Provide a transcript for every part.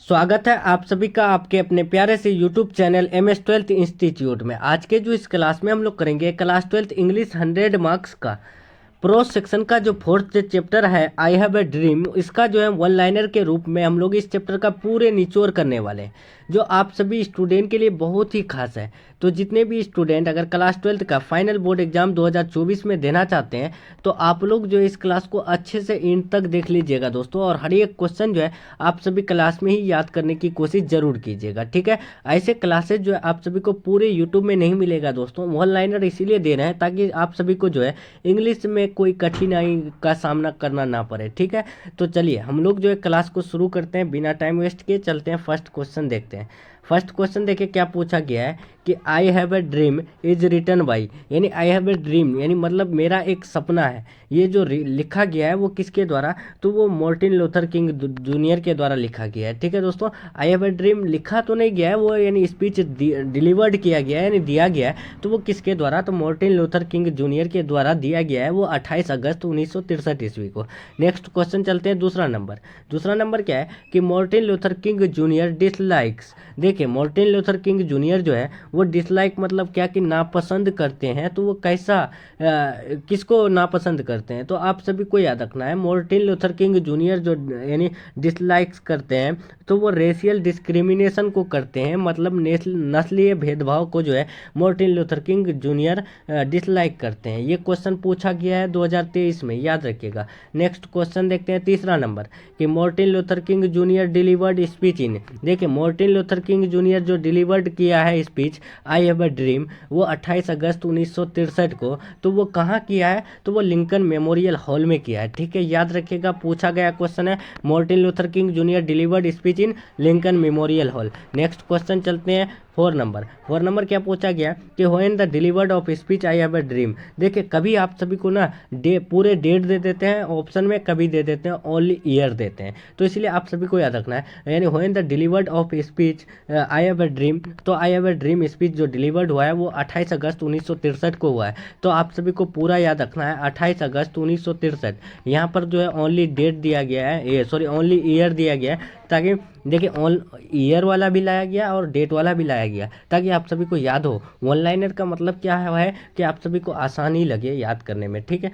स्वागत है आप सभी का आपके अपने प्यारे से यूट्यूब चैनल MS-12 इंस्टीट्यूट में। आज के जो इस क्लास में हम लोग करेंगे क्लास 12 इंग्लिश 100 मार्क्स का प्रो सेक्शन का जो फोर्थ चैप्टर है आई हैव ए ड्रीम। इसका जो है वन लाइनर के रूप में हम लोग इस चैप्टर का पूरे निचोड़ करने वाले हैं, जो आप सभी स्टूडेंट के लिए बहुत ही खास है। तो जितने भी स्टूडेंट अगर क्लास 12 का फाइनल बोर्ड एग्जाम 2024 में देना चाहते हैं तो आप लोग जो इस क्लास को अच्छे से एंड तक देख लीजिएगा दोस्तों, और हर एक क्वेश्चन जो है आप सभी क्लास में ही याद करने की कोशिश जरूर कीजिएगा, ठीक है। ऐसे क्लासेज जो है आप सभी को पूरे यूट्यूब में नहीं मिलेगा दोस्तों। वन लाइनर इसीलिए दे रहे हैं ताकि आप सभी को जो है इंग्लिश में कोई कठिनाई का सामना करना ना पड़े, ठीक है। तो चलिए हम लोग जो है क्लास को शुरू करते हैं, बिना टाइम वेस्ट किए चलते हैं फर्स्ट क्वेश्चन देखते हैं। फर्स्ट क्वेश्चन देखिए क्या पूछा गया है कि I have a dream is written by, यानी आई हैव ए ड्रीम यानी मतलब मेरा एक सपना है। ये जो लिखा गया है वो किसके द्वारा, तो वो मार्टिन लूथर किंग जूनियर के द्वारा लिखा गया है, ठीक है दोस्तों। आई हैव ए ड्रीम लिखा तो नहीं गया है वो, यानी स्पीच डिलीवर्ड किया गया है यानी दिया गया है, तो वो किसके द्वारा, तो मार्टिन लूथर किंग जूनियर के द्वारा दिया गया है, वो 28 अगस्त 1963 ईस्वी को। नेक्स्ट क्वेश्चन चलते हैं दूसरा नंबर। दूसरा नंबर क्या है कि Martin Luther King junior dislikes. देखिए मार्टिन लूथर किंग जूनियर जो है वो डिसलाइक मतलब क्या कि नापसंद करते हैं, तो वो कैसा किसको नापसंद करते हैं, तो आप सभी को याद रखना है मार्टिन लूथर किंग जूनियर जो यानी डिसलाइक्स करते हैं तो वो रेशियल डिस्क्रिमिनेशन को करते हैं, मतलब नस्लीय भेदभाव को जो है Martin Luther King junior dislike करते हैं। ये क्वेश्चन पूछा गया है 2023 में, याद रखिएगा। नेक्स्ट क्वेश्चन देखते हैं तीसरा नंबर कि Martin Luther King junior delivered speech in. देखिए मार्टिन लूथर किंग जूनियर जो डिलीवर्ड किया है speech I have a dream वो 28 अगस्त 1963 को, तो वो कहाँ किया है, तो वो लिंकन मेमोरियल हॉल में किया है, ठीक है। याद रखिएगा पूछा गया क्वेश्चन है Martin Luther King junior delivered speech in Lincoln memorial hall. Next question चलते हैं फोर नंबर क्या पूछा गया कि when the delivered of speech I have a dream. देखिए कभी आप सभी को ना पूरे डेट दे देते हैं ऑप्शन में, कभी दे देते हैं ओनली ईयर देते हैं, तो इसलिए आप सभी को याद रखना है। यानी when the delivered of speech I have a dream, तो I have a dream speech जो डिलीवर्ड हुआ है वो 28 अगस्त 1963 को हुआ है, तो आप सभी को पूरा याद रखना है 28 अगस्त 1963। यहाँ पर जो है ओनली डेट दिया गया है, ओनली ईयर दिया गया है, ताकि देखिए ऑन ईयर वाला भी लाया गया और डेट वाला भी लाया गया ताकि आप सभी को याद हो। वन लाइनर का मतलब क्या है कि आप सभी को आसानी लगे याद करने में, ठीक है।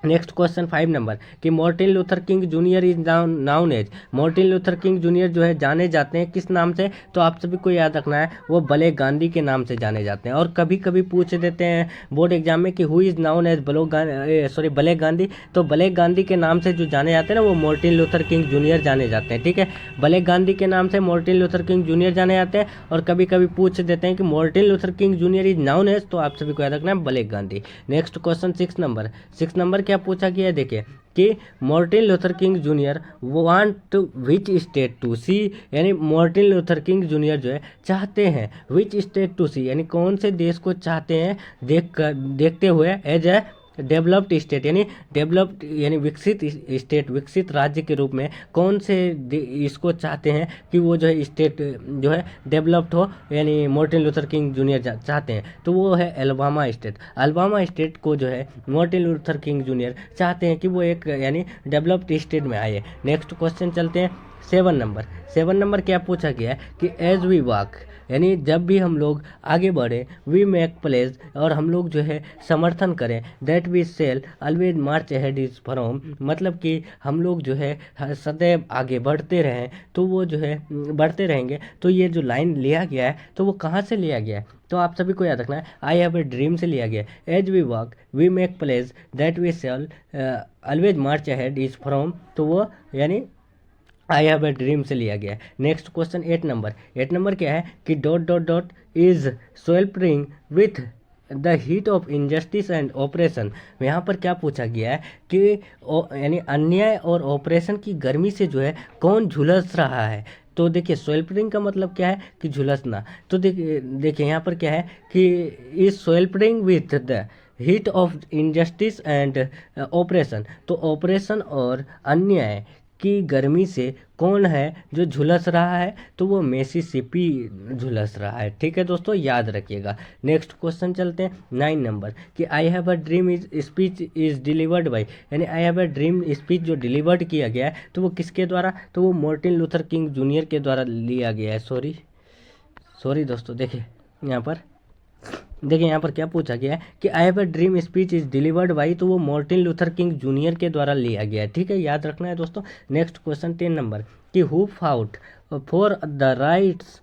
नेक्स्ट क्वेश्चन 5 नंबर कि Martin Luther King Junior is known as. Martin Luther King Junior जो है जाने जाते हैं किस नाम से, तो आप सभी को याद रखना है वो भले गांधी के नाम से जाने जाते हैं। और कभी कभी पूछ देते हैं बोर्ड एग्जाम में कि हु इज नाउन एज भले गांधी, तो भले गांधी के नाम से जो जाने जाते हैं ना वो मार्टिन लूथर किंग जूनियर जाने जाते हैं, ठीक है। भले गांधी के नाम से मार्टिन लूथर किंग जूनियर जाने जाते हैं, और कभी कभी पूछ देते हैं कि Martin Luther King Junior is known as, तो आप सभी को याद रखना है भले गांधी। नेक्स्ट क्वेश्चन 6 नंबर क्या पूछा गया है, देखिए कि Martin Luther King junior want which state to see, यानी मार्टिन लूथर किंग जूनियर जो है चाहते हैं विच स्टेट टू सी, यानी कौन से देश को चाहते हैं देखते हुए एज ए डेवलप्ड स्टेट, यानी डेवलप्ड यानी विकसित स्टेट, विकसित राज्य के रूप में कौन से इसको चाहते हैं कि वो जो है स्टेट जो है डेवलप्ड हो, यानी मार्टिन लूथर किंग जूनियर चाहते हैं, तो वो है अल्बामा स्टेट। अल्बामा स्टेट को जो है मार्टिन लूथर किंग जूनियर चाहते हैं कि वो एक यानी डेवलप्ड स्टेट में आए। नेक्स्ट क्वेश्चन चलते हैं 7 नंबर क्या पूछा गया है कि एज वी वॉक, यानी जब भी हम लोग आगे बढ़े, वी मेक प्लेज, और हम लोग जो है समर्थन करें, that we shall always march ahead is from, मतलब कि हम लोग जो है सदैव आगे बढ़ते रहें, तो वो जो है बढ़ते रहेंगे। तो ये जो लाइन लिया गया है तो वो कहाँ से लिया गया है, तो आप सभी को याद रखना है आई हैव ए ड्रीम से लिया गया है। As we walk we make pledge that we shall always march ahead is from, तो वो यानी आई हैव ए ड्रीम से लिया गया है। नेक्स्ट क्वेश्चन 8 नंबर क्या है कि dot dot dot is sweltering with the heat of injustice and operation. यहाँ पर क्या पूछा गया है कि यानी अन्याय और ऑपरेशन की गर्मी से जो है कौन झुलस रहा है, तो देखिए स्वेल्परिंग का मतलब क्या है कि झुलसना, तो देखिए यहाँ पर क्या है कि is sweltering with the heat of injustice and operation, तो ऑपरेशन और अन्याय कि गर्मी से कौन है जो झुलस रहा है, तो वो मिसिसिपी झुलस रहा है। ठीक है दोस्तों, याद रखिएगा। नेक्स्ट क्वेश्चन चलते हैं 9 नंबर कि I have a dream is speech is delivered by, यानी I have a dream speech जो डिलीवर्ड किया गया है तो वो किसके द्वारा, तो वो मार्टिन लूथर किंग जूनियर के द्वारा लिया गया है। सॉरी दोस्तों, देखिए यहाँ पर क्या पूछा गया है कि I have a dream speech is delivered by, तो वो मार्टिन लूथर किंग जूनियर के द्वारा लिया गया है। ठीक है, याद रखना है दोस्तों। नेक्स्ट क्वेश्चन 10 नंबर कि who fought for the rights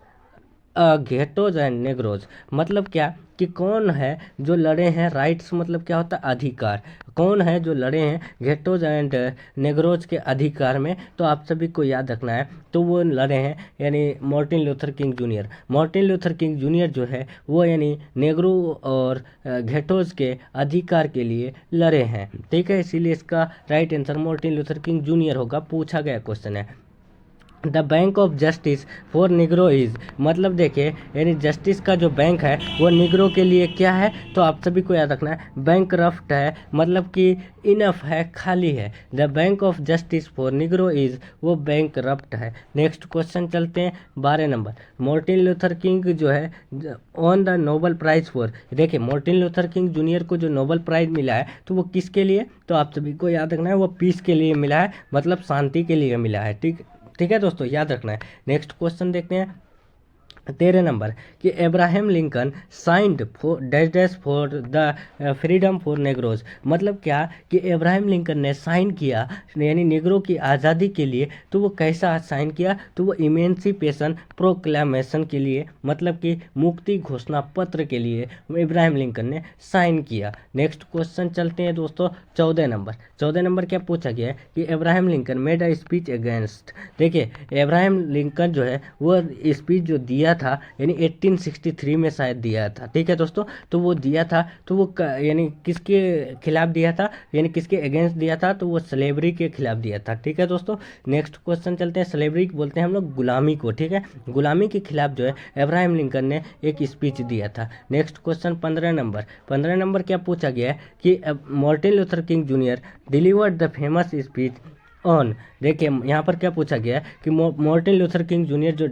ghettos and negroes, मतलब क्या कि कौन है जो लड़े हैं, राइट्स मतलब क्या होता है, अधिकार, कौन है जो लड़े हैं घेटोज एंड नेग्रोज के अधिकार में, तो आप सभी को याद रखना है, तो वो लड़े हैं यानी Martin Luther King junior. Martin Luther King Junior जो है वो यानी नेग्रो और घेटोज के अधिकार के लिए लड़े हैं। ठीक है, इसीलिए इसका right answer Martin Luther King junior होगा, पूछा गया क्वेश्चन है। The bank of justice for negro is, मतलब देखिए यानी जस्टिस का जो बैंक है वो निग्रो के लिए क्या है, तो आप सभी को याद रखना है बैंक रफ्ट है, मतलब कि इनफ है, खाली है। The bank of justice for negro is, वो बैंक रफ्ट है। नेक्स्ट क्वेश्चन चलते हैं 12 नंबर। मार्टिन लूथर किंग जो है on the Nobel prize for, देखिए मार्टिन लूथर किंग जूनियर को जो नोबल प्राइज मिला है तो वो किसके लिए, तो आप सभी को याद रखना है वो पीस के लिए मिला है, मतलब शांति के लिए मिला है। ठीक है दोस्तों, याद रखना है। नेक्स्ट क्वेश्चन देखते हैं 13 नंबर कि Abraham Lincoln signed for dash dash for the freedom for नेग्रोज, मतलब क्या कि अब्राहम लिंकन ने साइन किया यानी नेग्रो की आज़ादी के लिए, तो वो कैसा साइन किया, तो वो इमेंसिपेशन प्रोक्लेमेशन के लिए, मतलब कि मुक्ति घोषणा पत्र के लिए अब्राहम लिंकन ने साइन किया। नेक्स्ट क्वेश्चन चलते हैं दोस्तों 14 नंबर क्या पूछा गया है कि Abraham Lincoln made a speech against, देखिए अब्राहम लिंकन जो है वो स्पीच जो दिया था यानी 1863 में शायद दिया था। ठीक है दोस्तों, तो वो दिया था तो वो यानी किसके खिलाफ दिया था, यानी किसके अगेंस्ट दिया था, तो वो स्लेवरी के खिलाफ दिया था। ठीक है दोस्तों, नेक्स्ट क्वेश्चन चलते हैं। स्लेवरी बोलते हैं हम लोग गुलामी को। ठीक है, गुलामी के खिलाफ जो है अब्राहम लिंकन ने एक स्पीच दिया था। नेक्स्ट क्वेश्चन 15 नंबर क्या पूछा गया है कि Martin Luther King junior delivered the famous speech on, देखिए यहाँ पर क्या पूछा गया है कि मार्टिन लूथर किंग जूनियर जो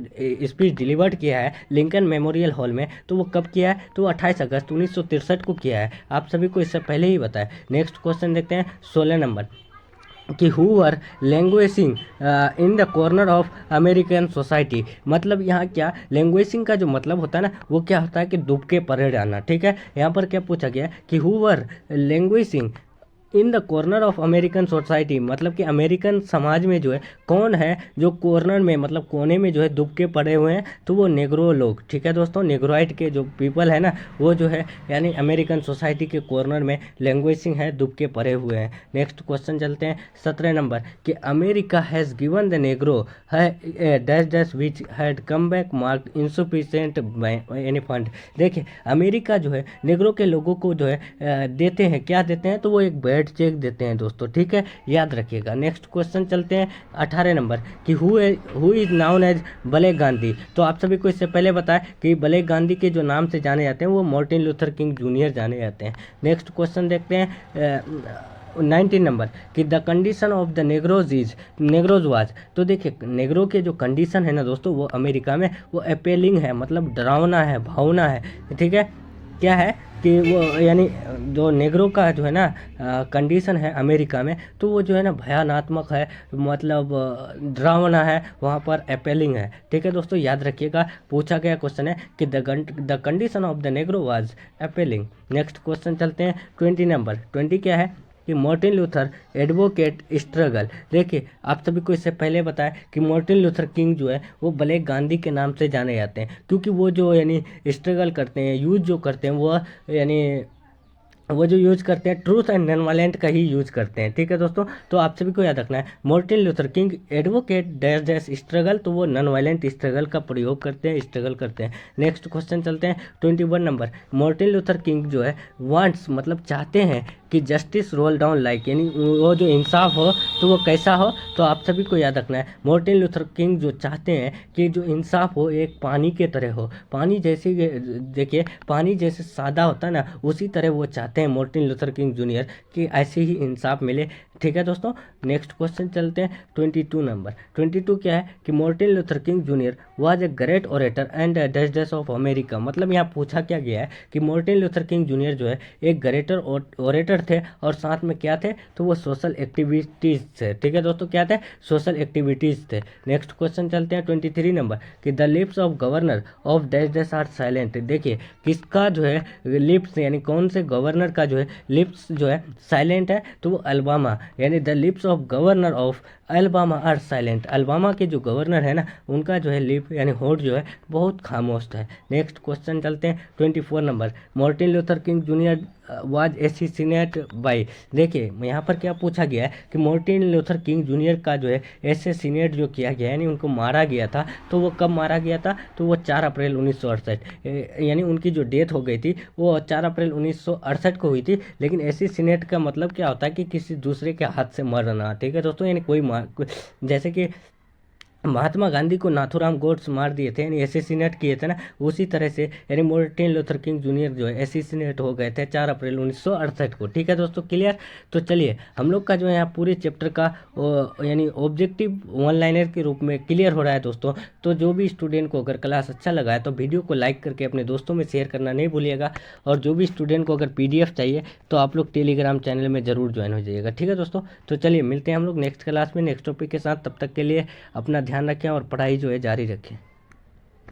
स्पीच डिलीवर्ड किया है लिंकन मेमोरियल हॉल में, तो वो कब किया है, तो वो 28 अगस्त 1963 को किया है। आप सभी को इससे पहले ही बताया। नेक्स्ट क्वेश्चन देखते हैं 16 नंबर कि who are languishing in the corner of American society, मतलब यहाँ क्या लैंग्वेजिंग का जो मतलब होता है ना वो क्या होता है कि दुबके पड़े रहना। ठीक है, यहाँ पर क्या पूछा गया कि who are languishing in the corner of American society, मतलब कि अमेरिकन समाज में जो है कौन है जो कॉर्नर में मतलब कोने में जो है दुबके पड़े हुए हैं, तो वो नेग्रो लोग। ठीक है दोस्तों, नेग्रोइड के जो पीपल है ना वो जो है यानी अमेरिकन सोसाइटी के कॉर्नर में लैंग्वेजिंग है, दुबके पड़े हुए हैं। नेक्स्ट क्वेश्चन चलते हैं 17 नंबर कि America has given the negro है dash dash which had come back marked insufficient any fund, देखिए अमेरिका जो है नेग्रो के लोगों को जो है देते हैं, क्या देते हैं, तो वो एक बैड चेक देते हैं दोस्तों। ठीक है, याद रखिएगा। नेक्स्ट क्वेश्चन चलते हैं 18 नंबर कि who is known as black Gandhi, तो आप सभी को इससे पहले बताया कि ब्लैक गांधी के जो नाम से जाने जाते हैं वो मार्टिन लूथर किंग जूनियर जाने जाते हैं। नेक्स्ट क्वेश्चन देखते हैं 19 नंबर कि the condition of the नेग्रोज was, तो देखिए नेग्रो के जो कंडीशन है ना दोस्तों वो अमेरिका में वो अपेलिंग है, मतलब डरावना है, भावना है। ठीक है, क्या है कि वो यानी जो नेग्रो का जो है ना कंडीशन है अमेरिका में, तो वो जो है ना भयानक है, मतलब डरावना है, वहाँ पर अपेलिंग है। ठीक है दोस्तों, याद रखिएगा, पूछा गया क्वेश्चन है कि the condition of the negro was appalling. Next question चलते हैं 20 नंबर। 20 क्या है कि मार्टिन लूथर एडवोकेट स्ट्रगल, देखिए आप सभी को इससे पहले बताया कि मार्टिन लूथर किंग जो है वो ब्लैक गांधी के नाम से जाने जाते हैं, क्योंकि वो जो यानी स्ट्रगल करते हैं, यूज जो करते हैं वो जो यूज करते हैं ट्रूथ एंड नॉन वायलेंट का ही यूज करते हैं। ठीक है दोस्तों, तो आप सभी को याद रखना है Martin Luther king advocate dash dash struggle, तो वो नॉन वायलेंट स्ट्रगल का प्रयोग करते हैं, स्ट्रगल करते हैं। नेक्स्ट क्वेश्चन चलते हैं 21 नंबर। मार्टिन लूथर किंग जो है वांट्स मतलब चाहते हैं कि जस्टिस रोल डाउन लाइक, यानी वो जो इंसाफ हो तो वो कैसा हो, तो आप सभी को याद रखना है मार्टिन लूथर किंग जो चाहते हैं कि जो इंसाफ हो एक पानी के तरह हो, पानी जैसे देखिए पानी जैसे सादा होता है ना उसी तरह वो चाहते हैं मार्टिन लूथर किंग जूनियर कि ऐसे ही इंसाफ मिले ठीक है दोस्तों, नेक्स्ट क्वेश्चन चलते हैं 22 नंबर। 22 क्या है कि Martin Luther King junior was a great orator and dash dash of America. मतलब यहाँ पूछा क्या गया है कि मार्टिन लूथर किंग जूनियर जो है एक ग्रेटर ओरेटर थे और साथ में क्या थे, तो वो सोशल एक्टिविटीज़ थे। ठीक है दोस्तों, क्या थे, सोशल एक्टिविटीज़ थे। नेक्स्ट क्वेश्चन चलते हैं 23 नंबर कि the lips of governor of dash dash are silent. देखिए किसका जो है लिप्स यानी कौन से गवर्नर का जो है लिप्स जो है साइलेंट है, तो वो अल्बामा यानी the lips of governor of Alabama are silent. Alabama के जो गवर्नर है ना उनका जो है लिप यानी होठ जो है बहुत खामोश है। नेक्स्ट क्वेश्चन चलते हैं 24 number. Martin Luther King junior was assassinate by. देखिए यहाँ पर क्या पूछा गया है कि मार्टिन लूथर किंग जूनियर का जो है एसेसिनेट जो किया गया यानी उनको मारा गया था, तो वो कब मारा गया था, तो वो 4 अप्रैल 1968 यानी उनकी जो डेथ हो गई थी वो 4 अप्रैल 1968 को हुई थी। लेकिन एसेसिनेट का मतलब क्या होता है कि किसी दूसरे के हाथ से मरना। ठीक है दोस्तों, यानी जैसे कि महात्मा गांधी को नाथूराम गोड्स मार दिए थे यानी एसेसिनेट किए थे ना, उसी तरह से यानी मार्टिन लूथर किंग जूनियर जो है एसेसिनेट हो गए थे 4 अप्रैल 1968 को। ठीक है दोस्तों, क्लियर। तो चलिए हम लोग का जो है यहाँ पूरे चैप्टर का यानी ऑब्जेक्टिव वन लाइनर के रूप में क्लियर हो रहा है दोस्तों। तो जो भी स्टूडेंट को अगर क्लास अच्छा लगा है तो वीडियो को लाइक करके अपने दोस्तों में शेयर करना नहीं भूलिएगा। और जो भी स्टूडेंट को अगर PDF चाहिए तो आप लोग टेलीग्राम चैनल में ज़रूर ज्वाइन हो जाइएगा। ठीक है दोस्तों, तो चलिए मिलते हैं हम लोग नेक्स्ट क्लास में नेक्स्ट टॉपिक के साथ। तब तक के लिए अपना ध्यान रखें और पढ़ाई जो है जारी रखें।